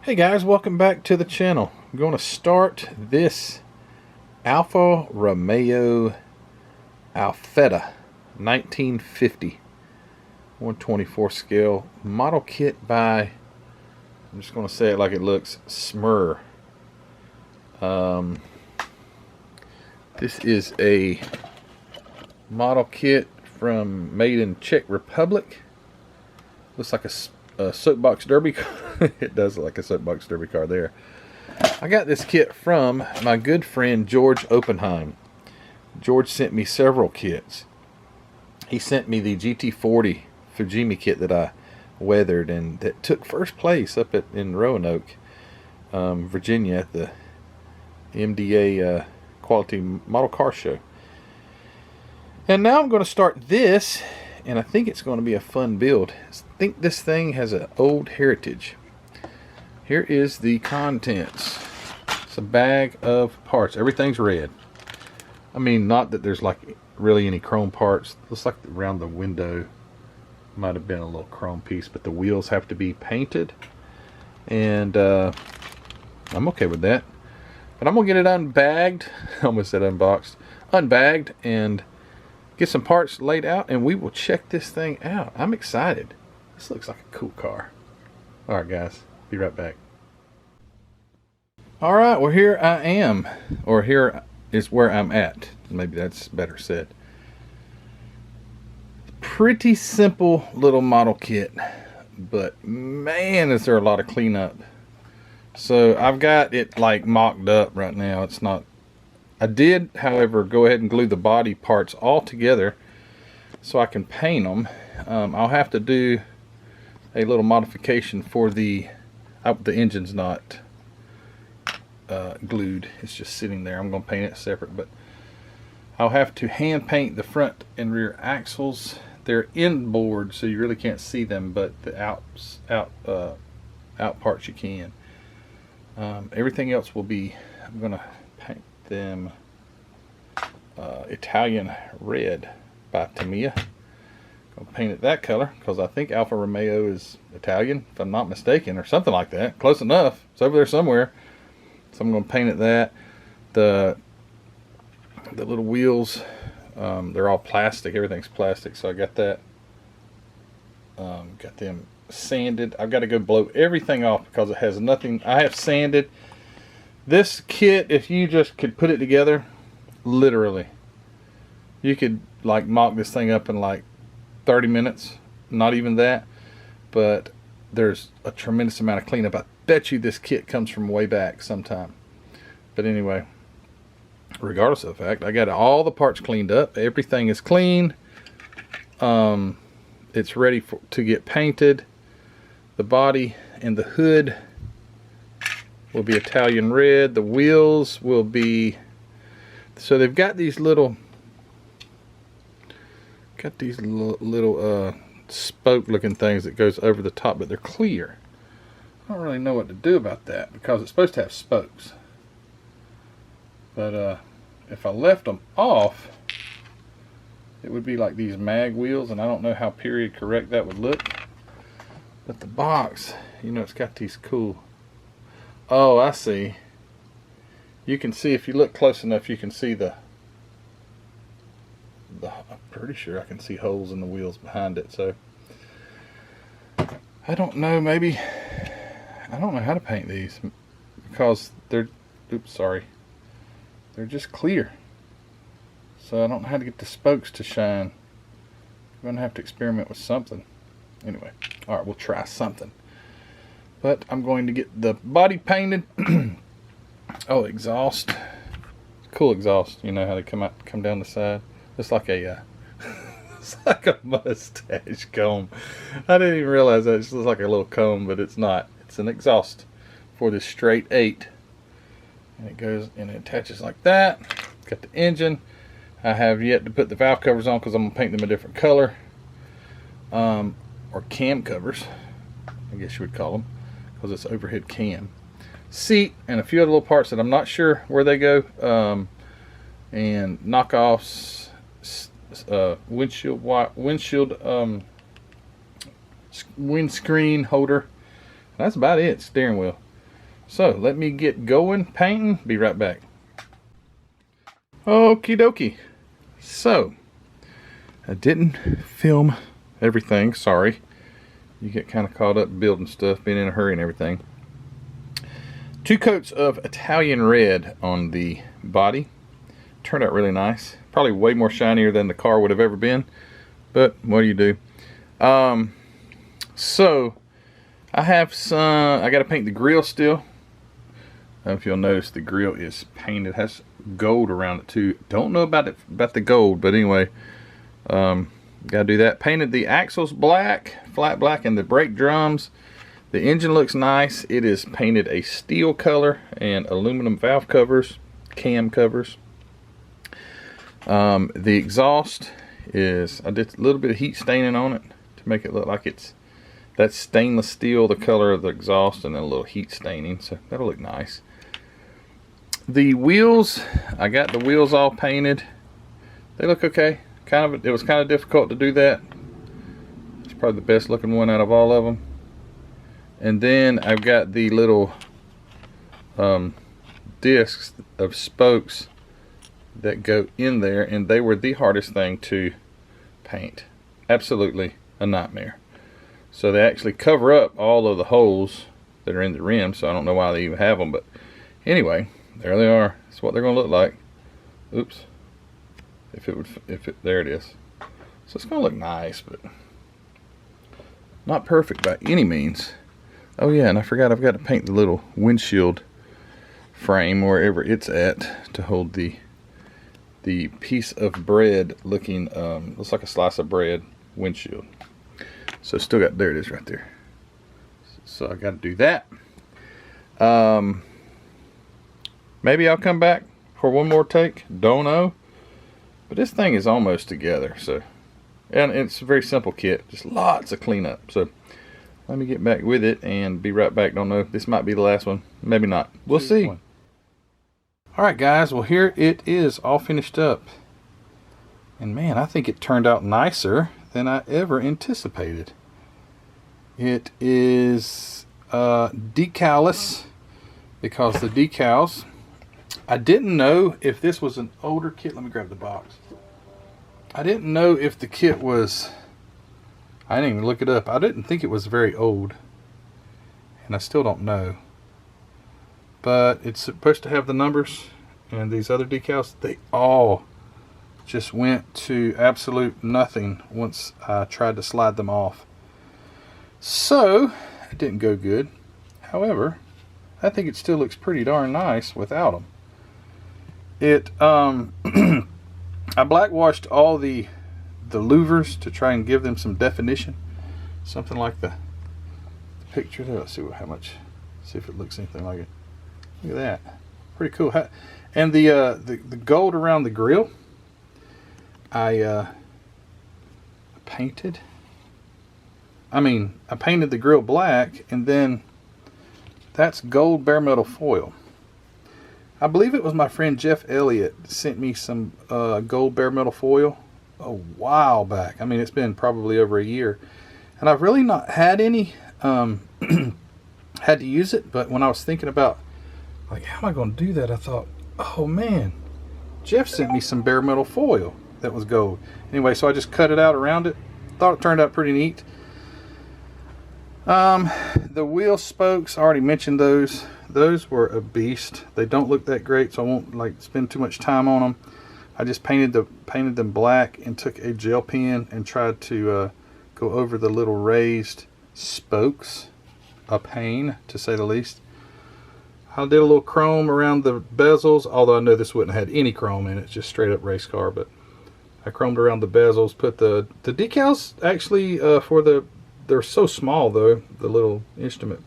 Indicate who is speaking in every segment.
Speaker 1: Hey guys, welcome back to the channel. I'm going to start this Alfa Romeo Alfetta 1950 124 scale model kit by, I'm just going to say it like it looks, Smur. This is a model kit made in Czech Republic. Looks like a soapbox derby car. It does look like a soapbox derby car there. I got this kit from my good friend George Oppenheim. George sent me several kits. He sent me the GT40 Fujimi kit that I weathered and that took first place up in Roanoke, Virginia, at the MDA Quality Model Car Show. And now I'm going to start this, and I think it's going to be a fun build. I think this thing has an old heritage. Here is the contents. It's a bag of parts. Everything's red. I mean, not that there's like really any chrome parts. Looks like around the window might have been a little chrome piece, but the wheels have to be painted, and I'm okay with that. But I'm gonna get it unbagged. I almost said unboxed. Unbagged and get some parts laid out, and we will check this thing out. I'm excited. This looks like a cool car. Alright guys, be right back. Alright, well here I am. Or here is where I'm at. Maybe that's better said. Pretty simple little model kit. But man, is there a lot of cleanup. So I've got it like mocked up right now. It's not. I did, however, go ahead and glue the body parts all together so I can paint them. I'll have to do a little modification for the engine's not glued. It's just sitting there. I'm going to paint it separate, but I'll have to hand paint the front and rear axles. They're inboard, so you really can't see them, but the out parts you can. Everything else will be, I'm going to paint them Italian red by Tamiya. I'll paint it that color because I think Alfa Romeo is Italian, if I'm not mistaken, or something like that. Close enough. It's over there somewhere. So I'm going to paint it that. The little wheels, they're all plastic. Everything's plastic, so I got that. Got them sanded. I've got to go blow everything off because it has nothing. I have sanded this kit. If you just could put it together, literally, you could like mock this thing up in like 30 minutes. Not even that. But there's a tremendous amount of cleanup. I bet you this kit comes from way back sometime. But anyway, regardless of the fact, I got all the parts cleaned up. Everything is clean. It's ready to get painted. The body and the hood will be Italian red. The wheels will be, so they've got these little spoke looking things that goes over the top, but they're clear. I don't really know what to do about that because it's supposed to have spokes. But if I left them off, it would be like these mag wheels, and I don't know how period correct that would look. But the box, you know, it's got these cool, oh, I see. You can see, if you look close enough, you can see I'm pretty sure I can see holes in the wheels behind it. So I don't know, maybe, I don't know how to paint these because they're, oops, sorry, they're just clear. So I don't know how to get the spokes to shine. I'm going to have to experiment with something. Anyway, alright, we'll try something. But I'm going to get the body painted. Oh, exhaust. Cool exhaust. You know how they come down the side? It's like a it's like a mustache comb. I didn't even realize that. It just looks like a little comb, but it's not. It's an exhaust for this straight 8. And it goes and it attaches like that. Got the engine. I have yet to put the valve covers on because I'm going to paint them a different color. Or cam covers, I guess you would call them, because it's overhead cam. Seat and a few other little parts that I'm not sure where they go. And knockoffs, windscreen holder. That's about it. Steering wheel. So let me get going painting. Be right back. Okie dokie. So I didn't film everything. Sorry. You get kind of caught up building stuff, being in a hurry and everything. 2 coats of Italian red on the body. Turned out really nice. Probably way more shinier than the car would have ever been. But what do you do? So I have some. I got to paint the grill still. I don't know if you'll notice the grill is painted. It has gold around it too. Don't know about the gold, but anyway, got to do that. Painted the axles black, flat black, and the brake drums. The engine looks nice. It is painted a steel color and aluminum valve covers, cam covers. The exhaust is, I did a little bit of heat staining on it to make it look like it's, that's stainless steel, the color of the exhaust, and then a little heat staining, so that'll look nice. The wheels, I got the wheels all painted. They look okay. It was kind of difficult to do that. It's probably the best looking one out of all of them. And then I've got the little discs of spokes that go in there, and they were the hardest thing to paint. Absolutely a nightmare. So they actually cover up all of the holes that are in the rim, so I don't know why they even have them, but anyway, there they are. That's what they're going to look like. Oops. There it is. So it's going to look nice, but not perfect by any means. Oh yeah, and I forgot I've got to paint the little windshield frame wherever it's at to hold the piece of bread looking, looks like a slice of bread windshield. So still got, there it is right there. So I got to do that. Maybe I'll come back for one more take. Don't know. But this thing is almost together. So, and it's a very simple kit. Just lots of cleanup. So let me get back with it and be right back. Don't know. This might be the last one. Maybe not. We'll see. Alright guys, well here it is all finished up. And man, I think it turned out nicer than I ever anticipated. It is decalless because the decals, I didn't know if this was an older kit. Let me grab the box. I didn't know if the kit was, I didn't even look it up. I didn't think it was very old, and I still don't know. But it's supposed to have the numbers, and these other decals, they all just went to absolute nothing once I tried to slide them off. So it didn't go good. However, I think it still looks pretty darn nice without them. It I blackwashed all the louvers to try and give them some definition, something like the picture there. Let's see how much, see if it looks anything like it. Look at that, pretty cool. And the gold around the grill, I painted the grill black, and then that's gold bare metal foil. I believe it was my friend Jeff Elliott sent me some gold bare metal foil a while back. I mean, it's been probably over a year, and I've really not had any had to use it. But when I was thinking about, like, how am I going to do that, I thought, oh man, Jeff sent me some bare metal foil that was gold. Anyway, so I just cut it out around it. Thought it turned out pretty neat. The wheel spokes, I already mentioned those. Those were a beast. They don't look that great, so I won't like spend too much time on them. I just painted them black and took a gel pen and tried to go over the little raised spokes. A pain, to say the least. I did a little chrome around the bezels, although I know this wouldn't have had any chrome in it, just straight up race car, but I chromed around the bezels, put the decals actually they're so small though, the little instrument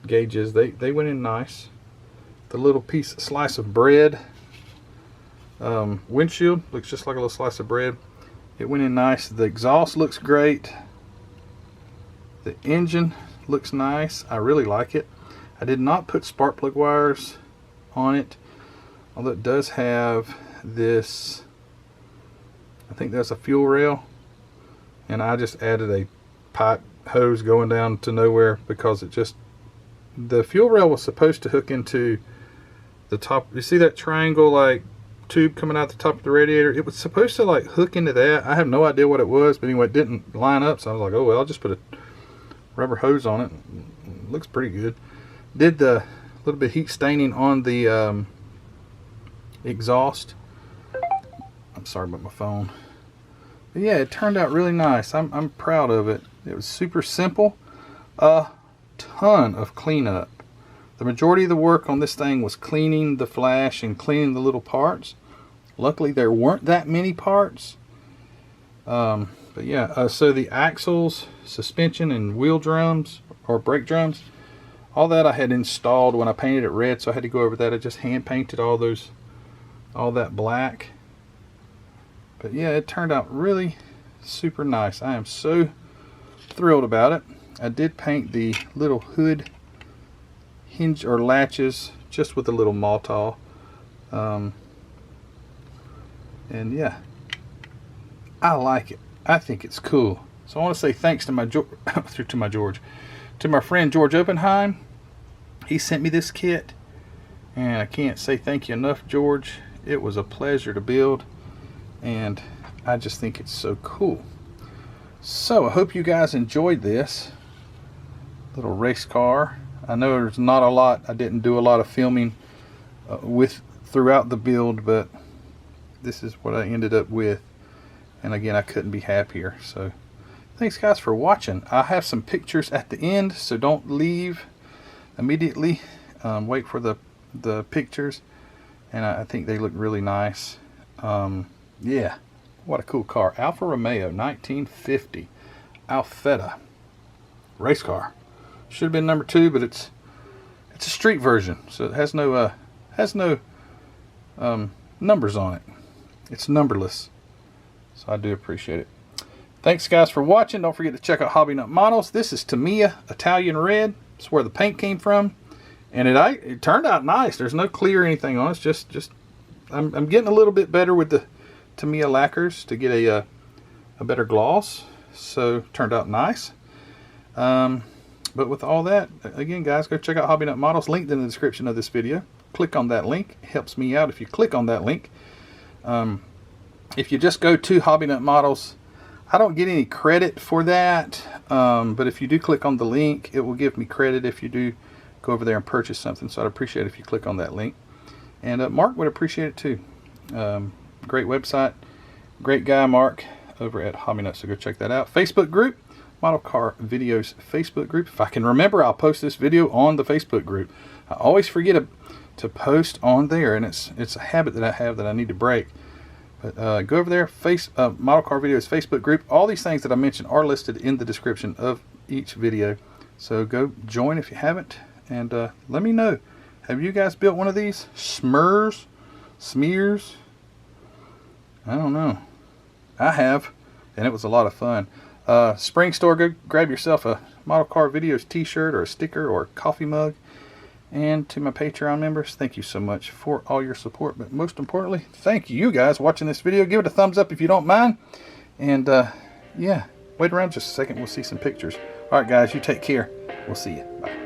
Speaker 1: gauges, they went in nice. The little slice of bread windshield looks just like a little slice of bread. It went in nice. The exhaust looks great. The engine looks nice. I really like it. I did not put spark plug wires on it, although it does have this, I think that's a fuel rail, and I just added a pipe hose going down to nowhere because it just the fuel rail was supposed to hook into the top. You see that triangle like tube coming out the top of the radiator? It was supposed to like hook into that. I have no idea what it was, but anyway, it didn't line up, so I was like, oh well, I'll just put a rubber hose on it. It looks pretty good. Did the little bit of heat staining on the exhaust. I'm sorry about my phone. But yeah, it turned out really nice. I'm proud of it. It was super simple. A ton of cleanup. The majority of the work on this thing was cleaning the flash and cleaning the little parts. Luckily there weren't that many parts. But yeah, so the axles, suspension, and wheel drums or brake drums, all that I had installed when I painted it red, so I had to go over that. I just hand painted all that black. But yeah, it turned out really super nice. I am so thrilled about it. I did paint the little hood hinge or latches just with a little Maltol. And yeah, I like it. I think it's cool. So I want to say thanks to my friend George Oppenheim. He sent me this kit, and I can't say thank you enough, George. It was a pleasure to build, and I just think it's so cool. So I hope you guys enjoyed this little race car. I know there's not a lot. I didn't do a lot of filming throughout the build, but this is what I ended up with. And again, I couldn't be happier. So thanks guys for watching. I have some pictures at the end, so don't leave immediately. Wait for the pictures, and I think they look really nice. Yeah, what a cool car. Alfa Romeo 1950 Alfetta race car. Should have been number 2, but it's a street version, so it has no numbers on it. It's numberless, so I do appreciate it. Thanks guys for watching. Don't forget to check out Hobby Nut Models. This is Tamiya Italian Red. It's where the paint came from, and it turned out nice. There's no clear or anything on it. It's just I'm getting a little bit better with the Tamiya lacquers to get a better gloss. So turned out nice. But with all that, again guys, go check out Hobby Nut Models, linked in the description of this video. Click on that link. It helps me out if you click on that link. If you just go to Hobby Nut Models, I don't get any credit for that, but if you do click on the link, it will give me credit if you do go over there and purchase something. So I'd appreciate it if you click on that link. And Mark would appreciate it too. Great website, great guy Mark over at Hobby Nut, so go check that out. Facebook group, Model Car Videos Facebook group. If I can remember, I'll post this video on the Facebook group. I always forget to post on there, and it's a habit that I have that I need to break. But go over there, Model Car Videos Facebook group. All these things that I mentioned are listed in the description of each video. So go join if you haven't, and let me know. Have you guys built one of these? Smears? I don't know. I have, and it was a lot of fun. Spring store, go grab yourself a Model Car Videos t-shirt or a sticker or a coffee mug. And to my Patreon members, thank you so much for all your support. But most importantly, thank you guys watching this video. Give it a thumbs up if you don't mind. And yeah, wait around just a second. We'll see some pictures. All right, guys, you take care. We'll see you. Bye.